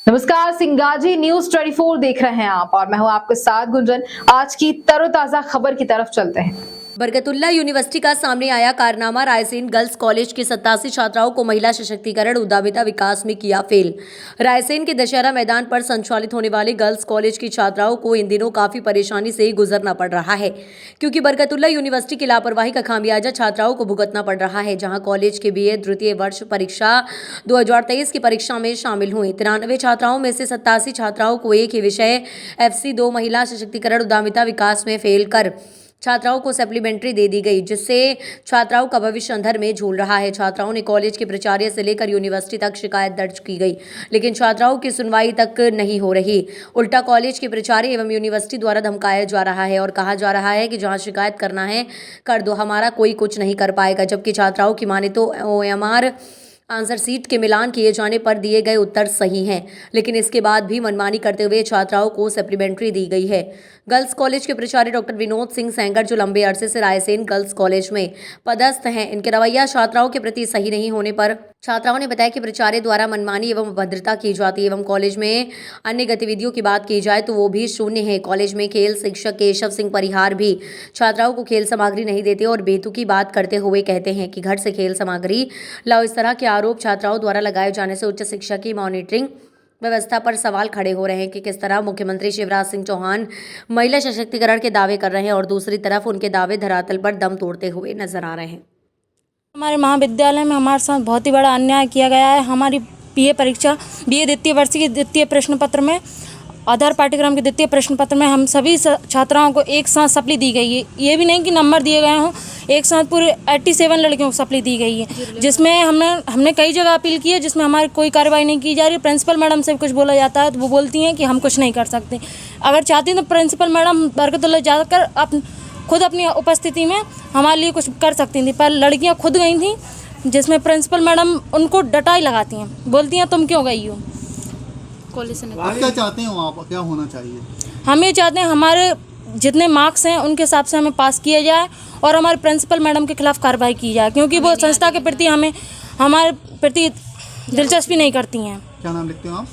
नमस्कार, सिंगाजी न्यूज 24 देख रहे हैं आप और मैं हूं आपके साथ गुंजन। आज की तरोताजा खबर की तरफ चलते हैं। बरकतुल्लाह यूनिवर्सिटी का सामने आया कारनामा। रायसेन गर्ल्स कॉलेज की 87 छात्राओं को महिला सशक्तिकरण उद्यमिता विकास में किया फेल। रायसेन के दशहरा मैदान पर संचालित होने वाले गर्ल्स कॉलेज की छात्राओं को इन दिनों काफी परेशानी से गुजरना पड़ रहा है, क्योंकि बरकतुल्लाह यूनिवर्सिटी की लापरवाही का खामियाजा छात्राओं को भुगतना पड़ रहा है। जहाँ कॉलेज के बीए द्वितीय वर्ष परीक्षा 2023 की परीक्षा में शामिल हुई 93 छात्राओं में से 87 छात्राओं को एक ही विषय FC2 महिला सशक्तिकरण उद्यमिता विकास में फेल कर छात्राओं को सप्लीमेंट्री दे दी गई, जिससे छात्राओं का भविष्य अंधर में झूल रहा है। छात्राओं ने कॉलेज के प्राचार्य से लेकर यूनिवर्सिटी तक शिकायत दर्ज की गई, लेकिन छात्राओं की सुनवाई तक नहीं हो रही। उल्टा कॉलेज के प्राचार्य एवं यूनिवर्सिटी द्वारा धमकाया जा रहा है और कहा जा रहा है कि जहां शिकायत करना है कर दो, हमारा कोई कुछ नहीं कर पाएगा। जबकि छात्राओं की माने तो OMR आंसर सीट के मिलान किए जाने पर दिए गए उत्तर सही हैं, लेकिन इसके बाद भी मनमानी करते हुए छात्राओं को सप्लीमेंट्री दी गई है। गर्ल्स कॉलेज के प्राचार्य डॉक्टर विनोद सिंह सेंगर, जो लंबे अरसे से रायसेन गर्ल्स कॉलेज में पदस्थ हैं, इनके रवैया छात्राओं के प्रति सही नहीं होने पर छात्राओं ने बताया कि प्राचार्य द्वारा मनमानी एवं अभद्रता की जाती है एवं कॉलेज में अन्य गतिविधियों की बात की जाए तो वो भी शून्य है। कॉलेज में खेल शिक्षक केशव सिंह परिहार भी छात्राओं को खेल सामग्री नहीं देते और बेतुकी बात करते हुए कहते हैं कि घर से खेल सामग्री लाओ। इस तरह के आरोप छात्राओं द्वारा लगाए जाने से उच्च शिक्षा की मॉनिटरिंग व्यवस्था पर सवाल खड़े हो रहे हैं कि किस तरह मुख्यमंत्री शिवराज सिंह चौहान महिला सशक्तिकरण के दावे कर रहे हैं और दूसरी तरफ उनके दावे धरातल पर दम तोड़ते हुए नजर आ रहे हैं। हमारे महाविद्यालय में हमारे साथ बहुत ही बड़ा अन्याय किया गया है। हमारी BA परीक्षा BA द्वितीय वर्ष की द्वितीय प्रश्न पत्र में आधार पाठ्यक्रम के द्वितीय प्रश्न पत्र में हम सभी छात्राओं को एक साथ सप्ली दी गई है। ये भी नहीं कि नंबर दिए गए हों, एक साथ पूरे 87 लड़कियों को सप्ली दी गई है, जिसमें हमने कई जगह अपील की है, जिसमें हमारी कोई कार्रवाई नहीं की जा रही। प्रिंसिपल मैडम से कुछ बोला जाता है तो वो बोलती हैं कि हम कुछ नहीं कर सकते। अगर चाहती तो प्रिंसिपल मैडम बरकतुल्लाह जाकर खुद अपनी उपस्थिति में हमारे लिए कुछ कर सकती थी, पर लड़कियाँ खुद गई थी, जिसमें प्रिंसिपल मैडम उनको डटाई लगाती हैं, बोलती हैं तुम क्यों गई हो कॉलेज से। आप क्या चाहते हैं, वहाँ क्या होना चाहिए? हम ये चाहते हैं हमारे जितने मार्क्स हैं उनके हिसाब से हमें पास किया जाए और हमारे प्रिंसिपल मैडम के खिलाफ कार्रवाई की जाए, क्योंकि वो संस्था के प्रति हमारे प्रति दिलचस्पी नहीं करती हैं। क्या नाम लिखते हो आप?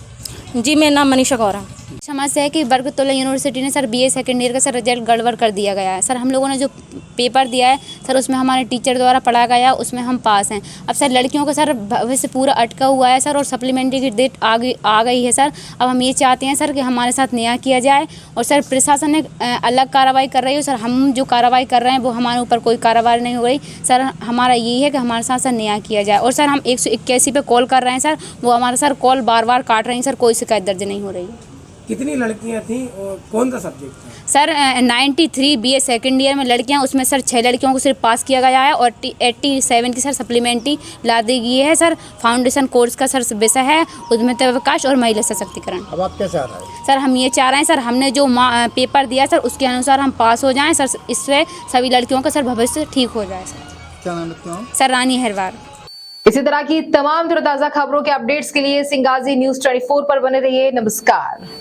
जी, मेरा नाम मनीषा गौर है। समस्या है कि बरकतुल्लाह यूनिवर्सिटी ने सर BA सेकेंड ईयर का सर रिजल्ट गड़बड़ कर दिया गया है। सर हम लोगों ने जो पेपर दिया है सर उसमें हमारे टीचर द्वारा पढ़ाया गया, उसमें हम पास हैं। अब सर लड़कियों का सर भविष्य पूरा अटका हुआ है सर, और सप्लीमेंट्री की डेट आ गई है सर। अब हम ये चाहते हैं सर कि हमारे साथ न्याय किया जाए, और सर प्रशासन ने अलग कार्रवाई कर रही है सर, हम जो कार्रवाई कर रहे हैं वो हमारे ऊपर कोई कार्रवाई नहीं हो रही सर। हमारा यही है कि हमारे साथ सर न्याय किया जाए। और सर हम 181 पे कॉल कर रहे हैं सर, वो हमारा सर कॉल बार बार काट रही हैं सर, कोई शिकायत दर्ज नहीं हो रही है। कितनी लड़कियां थी और कौन सा सब्जेक्ट था? सर 93 BA सेकेंड ईयर में लड़कियां, उसमें सर 6 लड़कियों को सिर्फ पास किया गया है और 87 की सर सप्लीमेंट्री ला दी गई है सर। फाउंडेशन कोर्स का सर विषय है उद्यमिता विकास और महिला सशक्तिकरण। अब आप क्या चाह रहे हैं? सर हम ये चाह रहे हैं सर, हमने जो पेपर दिया सर उसके अनुसार हम पास हो जाएँ सर, इससे सभी लड़कियों का सर भविष्य ठीक हो जाए सर। क्या नाम लिखते हो? सर रानी हरवार। इसी तरह की तमाम तरोताजा खबरों के अपडेट्स के लिए सिंगाजी न्यूज 24 पर बने रहिए। नमस्कार।